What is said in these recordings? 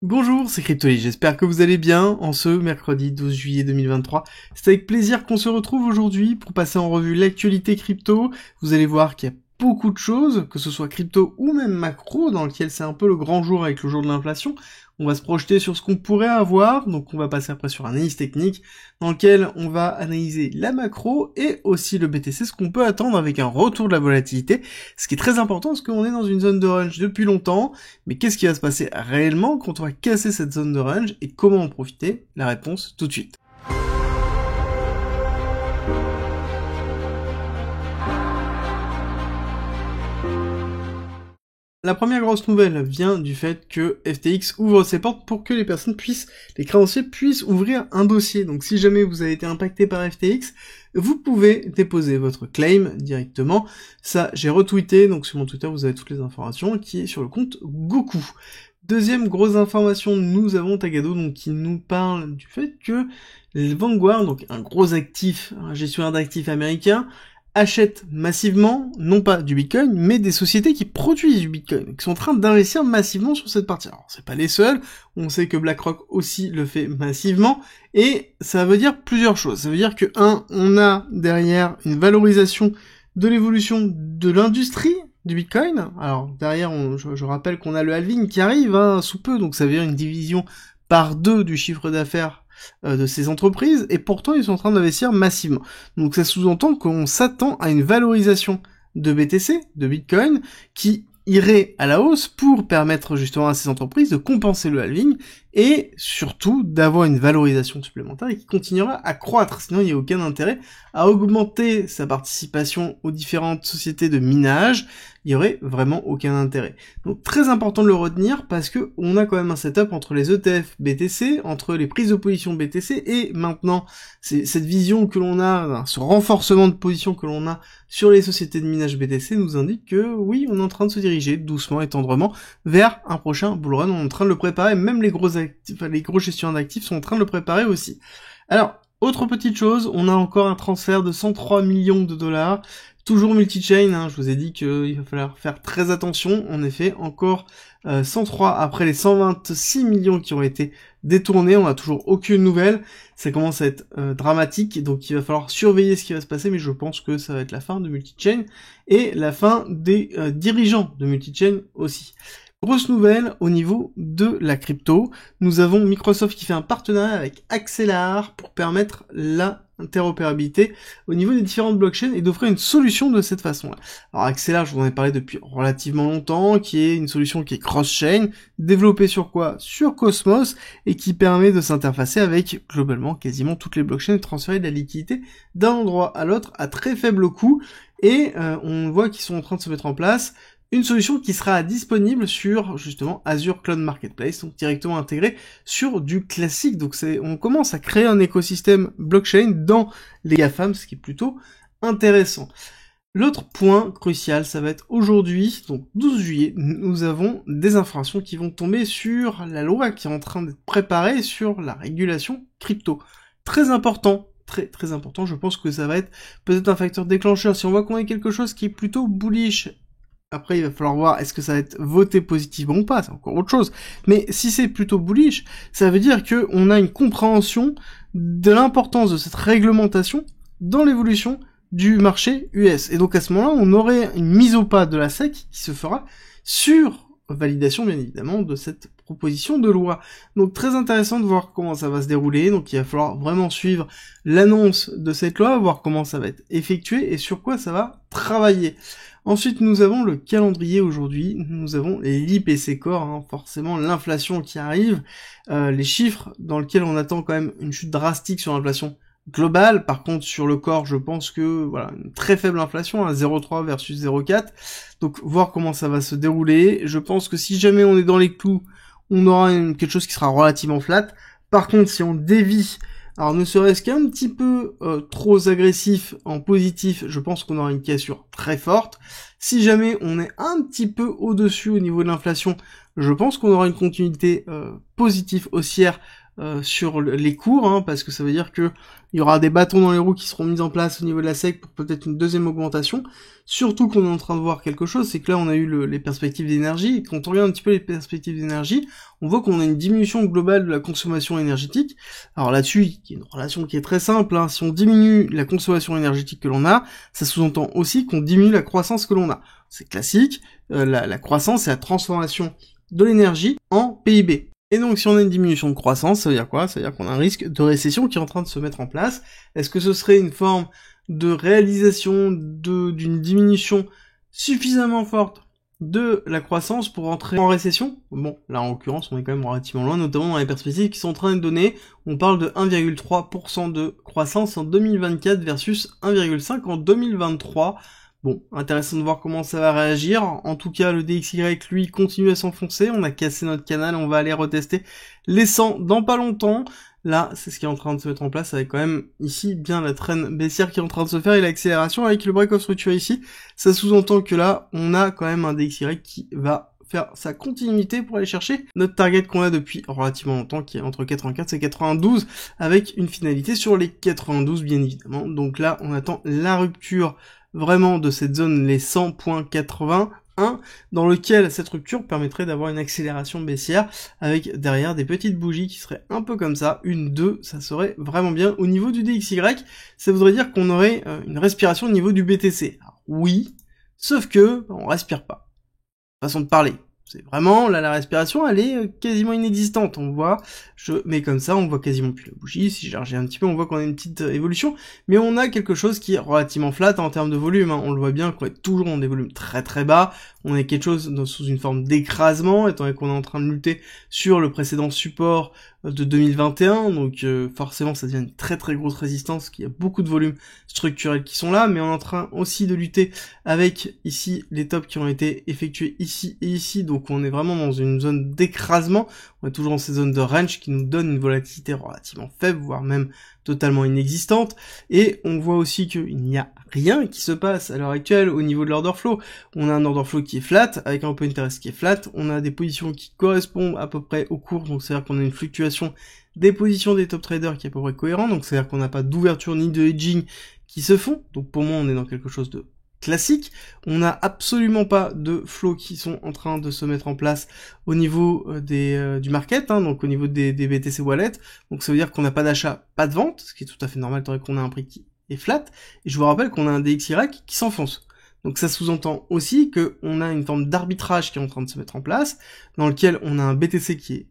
Bonjour, c'est Cryptoly, j'espère que vous allez bien en ce mercredi 12 juillet 2023. C'est avec plaisir qu'on se retrouve aujourd'hui pour passer en revue l'actualité crypto. Vous allez voir qu'il y a beaucoup de choses, que ce soit crypto ou même macro, dans lequel c'est un peu le grand jour avec le jour de l'inflation. On va se projeter sur ce qu'on pourrait avoir, donc on va passer après sur analyse technique, dans lequel on va analyser la macro et aussi le BTC, ce qu'on peut attendre avec un retour de la volatilité, ce qui est très important parce qu'on est dans une zone de range depuis longtemps, mais qu'est-ce qui va se passer réellement quand on va casser cette zone de range et comment en profiter? La réponse tout de suite. La première grosse nouvelle vient du fait que FTX ouvre ses portes pour que les créanciers puissent ouvrir un dossier. Donc si jamais vous avez été impacté par FTX, vous pouvez déposer votre claim directement. Ça, j'ai retweeté, donc sur mon Twitter, vous avez toutes les informations, qui est sur le compte Goku. Deuxième grosse information, nous avons Tagado, donc qui nous parle du fait que Vanguard, donc un gros actif, un gestionnaire d'actifs américain, achètent massivement, non pas du Bitcoin, mais des sociétés qui produisent du Bitcoin, qui sont en train d'investir massivement sur cette partie. Alors, c'est pas les seuls, on sait que BlackRock aussi le fait massivement, et ça veut dire plusieurs choses. Ça veut dire que, on a derrière une valorisation de l'évolution de l'industrie du Bitcoin. Alors, derrière, je rappelle qu'on a le halving qui arrive, sous peu, donc ça veut dire une division par 2 du chiffre d'affaires de ces entreprises, et pourtant ils sont en train d'investir massivement. Donc ça sous-entend qu'on s'attend à une valorisation de BTC, de Bitcoin, qui irait à la hausse pour permettre justement à ces entreprises de compenser le halving, et surtout d'avoir une valorisation supplémentaire et qui continuera à croître, sinon il n'y a aucun intérêt à augmenter sa participation aux différentes sociétés de minage, il y aurait vraiment aucun intérêt. Donc très important de le retenir parce que on a quand même un setup entre les ETF BTC, entre les prises de position BTC et maintenant cette vision que l'on a, ce renforcement de position que l'on a sur les sociétés de minage BTC nous indique que oui, on est en train de se diriger doucement et tendrement vers un prochain bull run, on est en train de le préparer, même les gros gestionnaires d'actifs sont en train de le préparer aussi. Alors, autre petite chose, on a encore un transfert de 103 millions de dollars, toujours multi-chain, je vous ai dit qu'il va falloir faire très attention, en effet, encore 103 après les 126 millions qui ont été détournés, on n'a toujours aucune nouvelle, ça commence à être dramatique, donc il va falloir surveiller ce qui va se passer, mais je pense que ça va être la fin de multi-chain, et la fin des dirigeants de multi-chain aussi. Grosse nouvelle au niveau de la crypto, nous avons Microsoft qui fait un partenariat avec Axelar pour permettre l'interopérabilité au niveau des différentes blockchains et d'offrir une solution de cette façon-là. Alors Axelar, je vous en ai parlé depuis relativement longtemps, qui est une solution qui est cross-chain, développée sur quoi? Sur Cosmos, et qui permet de s'interfacer avec globalement quasiment toutes les blockchains et transférer de la liquidité d'un endroit à l'autre à très faible coût, et on voit qu'ils sont en train de se mettre en place une solution qui sera disponible sur, justement, Azure Cloud Marketplace, donc directement intégrée sur du classique. Donc on commence à créer un écosystème blockchain dans les GAFAM, ce qui est plutôt intéressant. L'autre point crucial, ça va être aujourd'hui, donc 12 juillet, nous avons des informations qui vont tomber sur la loi qui est en train d'être préparée sur la régulation crypto. Très important. Très important, je pense que ça va être peut-être un facteur déclencheur. Si on voit qu'on a quelque chose qui est plutôt bullish, après, il va falloir voir est-ce que ça va être voté positivement ou pas, c'est encore autre chose. Mais si c'est plutôt bullish, ça veut dire que on a une compréhension de l'importance de cette réglementation dans l'évolution du marché US. Et donc à ce moment-là, on aurait une mise au pas de la SEC qui se fera sur validation, bien évidemment, de cette proposition de loi. Donc très intéressant de voir comment ça va se dérouler, donc il va falloir vraiment suivre l'annonce de cette loi, voir comment ça va être effectué et sur quoi ça va travailler. Ensuite, nous avons le calendrier aujourd'hui, nous avons l'IPC Core, forcément l'inflation qui arrive, les chiffres dans lesquels on attend quand même une chute drastique sur l'inflation globale. Par contre, sur le corps, je pense que voilà, une très faible inflation, 0,3 versus 0,4. Donc, voir comment ça va se dérouler. Je pense que si jamais on est dans les clous, on aura quelque chose qui sera relativement flat. Par contre, si on dévie, alors ne serait-ce qu'un petit peu trop agressif en positif, je pense qu'on aura une cassure très forte. Si jamais on est un petit peu au-dessus au niveau de l'inflation, je pense qu'on aura une continuité positive haussière sur les cours, hein, parce que ça veut dire que il y aura des bâtons dans les roues qui seront mis en place au niveau de la SEC pour peut-être une deuxième augmentation. Surtout qu'on est en train de voir quelque chose, c'est que là on a eu les perspectives d'énergie, et quand on regarde un petit peu les perspectives d'énergie, on voit qu'on a une diminution globale de la consommation énergétique. Alors là-dessus, il y a une relation qui est très simple, hein. Si on diminue la consommation énergétique que l'on a, ça sous-entend aussi qu'on diminue la croissance que l'on a. C'est classique, la croissance c'est la transformation de l'énergie en PIB. Et donc si on a une diminution de croissance, ça veut dire quoi? Ça veut dire qu'on a un risque de récession qui est en train de se mettre en place. Est-ce que ce serait une forme de réalisation d'une diminution suffisamment forte de la croissance pour entrer en récession? Bon, là en l'occurrence on est quand même relativement loin, notamment dans les perspectives qui sont en train de donner. On parle de 1,3% de croissance en 2024 versus 1,5% en 2023. Bon, intéressant de voir comment ça va réagir. En tout cas, le DXY, lui, continue à s'enfoncer. On a cassé notre canal, on va aller retester les 100 dans pas longtemps. Là, c'est ce qui est en train de se mettre en place avec quand même ici bien la traîne baissière qui est en train de se faire et l'accélération avec le break of structure ici. Ça sous-entend que là, on a quand même un DXY qui va faire sa continuité pour aller chercher notre target qu'on a depuis relativement longtemps, qui est entre 84 et 92, avec une finalité sur les 92 bien évidemment. Donc là, on attend la rupture vraiment de cette zone, les 100.81, dans lequel cette rupture permettrait d'avoir une accélération baissière avec derrière des petites bougies qui seraient un peu comme ça, 1, 2, ça serait vraiment bien. Au niveau du DXY, ça voudrait dire qu'on aurait une respiration au niveau du BTC. Alors, oui, sauf que on respire pas. Façon de parler. C'est vraiment, là, la respiration, elle est quasiment inexistante. On voit, je mets comme ça, on voit quasiment plus la bougie. Si j'arrête un petit peu, on voit qu'on a une petite évolution. Mais on a quelque chose qui est relativement flat en termes de volume, hein. On le voit bien qu'on est toujours dans des volumes très très bas. On a quelque chose sous une forme d'écrasement, étant donné qu'on est en train de lutter sur le précédent support de 2021. Donc forcément, ça devient une très très grosse résistance, qu'il y a beaucoup de volumes structurels qui sont là. Mais on est en train aussi de lutter avec ici les tops qui ont été effectués ici et ici. Donc on est vraiment dans une zone d'écrasement, on est toujours dans ces zones de range qui nous donnent une volatilité relativement faible, voire même totalement inexistante, et on voit aussi qu'il n'y a rien qui se passe à l'heure actuelle au niveau de l'order flow. On a un order flow qui est flat, avec un open interest qui est flat, on a des positions qui correspondent à peu près aux cours, donc c'est-à-dire qu'on a une fluctuation des positions des top traders qui est à peu près cohérent, donc c'est-à-dire qu'on n'a pas d'ouverture ni de hedging qui se font, donc pour moi on est dans quelque chose de classique. On n'a absolument pas de flows qui sont en train de se mettre en place au niveau du market, hein, donc au niveau des BTC Wallet. Donc ça veut dire qu'on n'a pas d'achat, pas de vente, ce qui est tout à fait normal, tant qu'on a un prix qui est flat. Et je vous rappelle qu'on a un DXY qui s'enfonce. Donc ça sous-entend aussi qu'on a une forme d'arbitrage qui est en train de se mettre en place, dans lequel on a un BTC qui est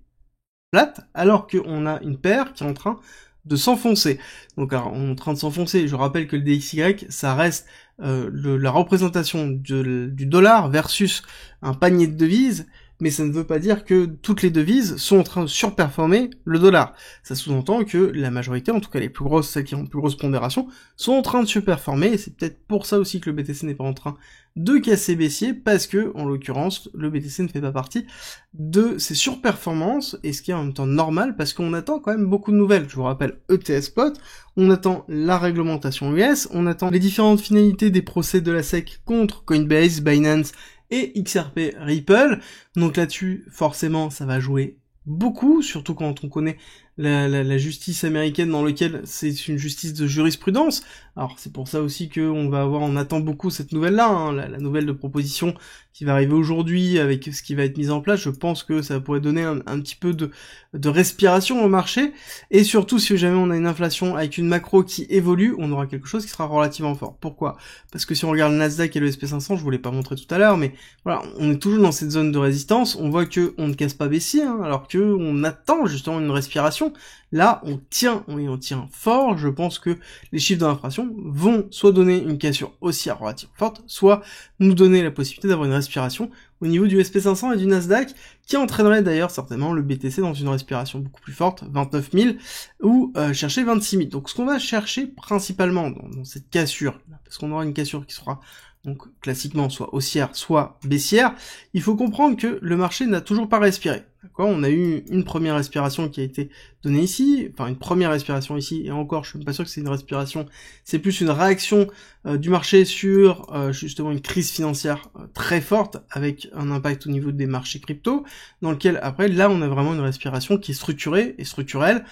flat, alors qu'on a une paire qui est en train de s'enfoncer. Donc alors, on est en train de s'enfoncer, je rappelle que le DXY, ça reste la représentation du dollar versus un panier de devises, mais ça ne veut pas dire que toutes les devises sont en train de surperformer le dollar. Ça sous-entend que la majorité, en tout cas les plus grosses, celles qui ont une plus grosse pondération, sont en train de surperformer, et c'est peut-être pour ça aussi que le BTC n'est pas en train de casser baissier, parce que, en l'occurrence, le BTC ne fait pas partie de ces surperformances, et ce qui est en même temps normal, parce qu'on attend quand même beaucoup de nouvelles. Je vous rappelle ETS Spot, on attend la réglementation US, on attend les différentes finalités des procès de la SEC contre Coinbase, Binance et XRP Ripple. Donc là-dessus, forcément, ça va jouer beaucoup, surtout quand on connaît la justice américaine, dans laquelle c'est une justice de jurisprudence. Alors c'est pour ça aussi on attend beaucoup cette nouvelle-là, hein, la nouvelle de proposition qui va arriver aujourd'hui avec ce qui va être mis en place. Je pense que ça pourrait donner un petit peu de respiration au marché, et surtout si jamais on a une inflation avec une macro qui évolue, on aura quelque chose qui sera relativement fort. Pourquoi? Parce que si on regarde le Nasdaq et le SP500, je vous l'ai pas montré tout à l'heure, mais voilà, on est toujours dans cette zone de résistance, on voit que on ne casse pas baissier, hein, alors que on attend justement une respiration. Là, on tient fort. Je pense que les chiffres d'inflation vont soit donner une cassure haussière relativement forte, soit nous donner la possibilité d'avoir une respiration au niveau du SP500 et du Nasdaq, qui entraînerait d'ailleurs certainement le BTC dans une respiration beaucoup plus forte, 29 000, ou chercher 26 000. Donc ce qu'on va chercher principalement dans cette cassure, parce qu'on aura une cassure qui sera donc classiquement soit haussière, soit baissière, il faut comprendre que le marché n'a toujours pas respiré. D'accord, on a eu une première respiration qui a été donnée ici, enfin une première respiration ici, et encore je suis même pas sûr que c'est une respiration, c'est plus une réaction du marché sur justement une crise financière très forte, avec un impact au niveau des marchés crypto, dans lequel après là on a vraiment une respiration qui est structurée et structurelle,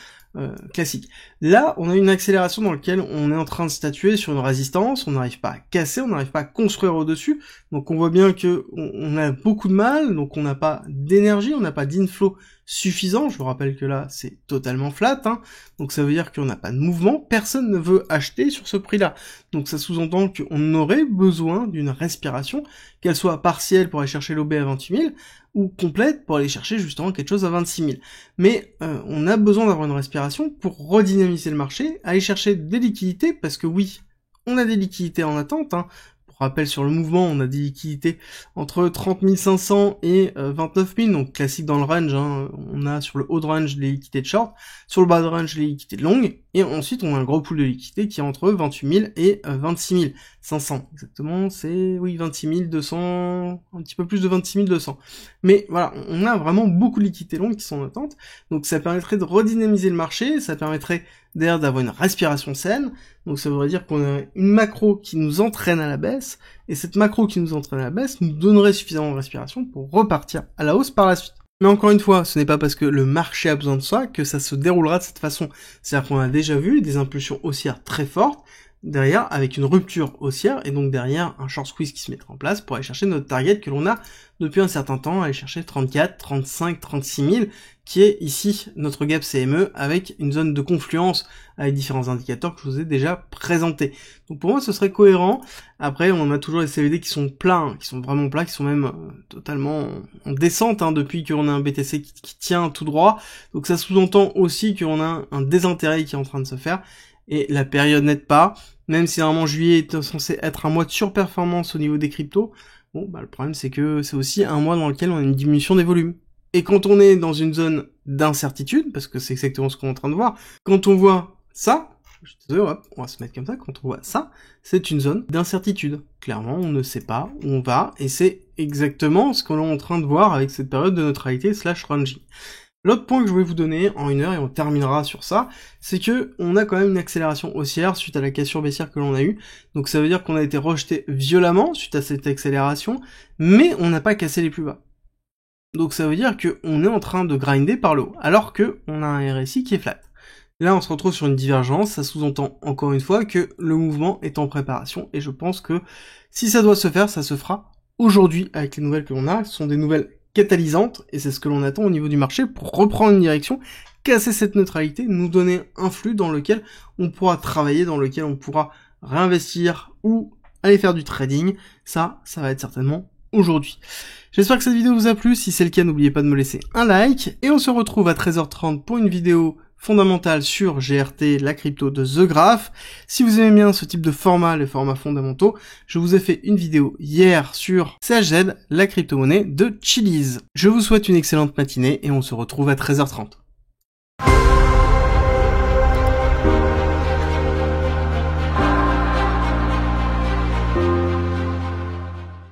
classique. Là, on a une accélération dans laquelle on est en train de statuer sur une résistance, on n'arrive pas à casser, on n'arrive pas à construire au-dessus, donc on voit bien que on a beaucoup de mal, donc on n'a pas d'énergie, on n'a pas d'inflow suffisant, je vous rappelle que là, c'est totalement flat, hein, donc ça veut dire qu'on n'a pas de mouvement, personne ne veut acheter sur ce prix-là, donc ça sous-entend qu'on aurait besoin d'une respiration, qu'elle soit partielle pour aller chercher l'OB à 28 000, ou complète pour aller chercher justement quelque chose à 26 000. Mais on a besoin d'avoir une respiration pour redynamiser le marché, aller chercher des liquidités, parce que oui, on a des liquidités en attente, hein. Pour rappel sur le mouvement, on a des liquidités entre 30 500 et 29 000, donc classique dans le range, hein. On a sur le haut de range les liquidités de short, sur le bas de range les liquidités de long, et ensuite on a un gros pool de liquidités qui est entre 28 000 et 26 500. Exactement, c'est, oui, 26 200, un petit peu plus de 26 200. Mais voilà, on a vraiment beaucoup de liquidités longues qui sont en attente, donc ça permettrait de redynamiser le marché, ça permettrait d'ailleurs d'avoir une respiration saine, donc ça voudrait dire qu'on a une macro qui nous entraîne à la baisse, et cette macro qui nous entraîne à la baisse nous donnerait suffisamment de respiration pour repartir à la hausse par la suite. Mais encore une fois, ce n'est pas parce que le marché a besoin de ça que ça se déroulera de cette façon. C'est-à-dire qu'on a déjà vu des impulsions haussières très fortes, derrière avec une rupture haussière, et donc derrière un short squeeze qui se mettra en place pour aller chercher notre target que l'on a depuis un certain temps, aller chercher 34, 35, 36 000, qui est ici notre gap CME avec une zone de confluence avec différents indicateurs que je vous ai déjà présentés. Donc pour moi ce serait cohérent. Après on a toujours les CVD qui sont plats, hein, qui sont vraiment plats, qui sont même totalement en descente, hein, depuis qu'on a un BTC qui tient tout droit. Donc ça sous-entend aussi qu'on a un désintérêt qui est en train de se faire. Et la période n'aide pas, même si normalement juillet est censé être un mois de surperformance au niveau des cryptos, bon bah le problème c'est que c'est aussi un mois dans lequel on a une diminution des volumes. Et quand on est dans une zone d'incertitude, parce que c'est exactement ce qu'on est en train de voir, quand on voit ça, je suis désolé, hop, on va se mettre comme ça, quand on voit ça, c'est une zone d'incertitude. Clairement, on ne sait pas où on va, et c'est exactement ce qu'on est en train de voir avec cette période de neutralité / ranging. L'autre point que je voulais vous donner en 1 heure, et on terminera sur ça, c'est que on a quand même une accélération haussière suite à la cassure baissière que l'on a eue. Donc ça veut dire qu'on a été rejeté violemment suite à cette accélération, mais on n'a pas cassé les plus bas. Donc ça veut dire qu'on est en train de grinder par le haut, alors que on a un RSI qui est flat. Là on se retrouve sur une divergence, ça sous-entend encore une fois que le mouvement est en préparation, et je pense que si ça doit se faire, ça se fera aujourd'hui avec les nouvelles que l'on a. Ce sont des nouvelles catalysante, et c'est ce que l'on attend au niveau du marché pour reprendre une direction, casser cette neutralité, nous donner un flux dans lequel on pourra travailler, dans lequel on pourra réinvestir ou aller faire du trading. Ça va être certainement aujourd'hui. J'espère que cette vidéo vous a plu, si c'est le cas n'oubliez pas de me laisser un like, et on se retrouve à 13h30 pour une vidéo fondamentale sur GRT, la crypto de The Graph. Si vous aimez bien ce type de format, les formats fondamentaux, je vous ai fait une vidéo hier sur CHZ, la crypto-monnaie de Chiliz. Je vous souhaite une excellente matinée et on se retrouve à 13h30.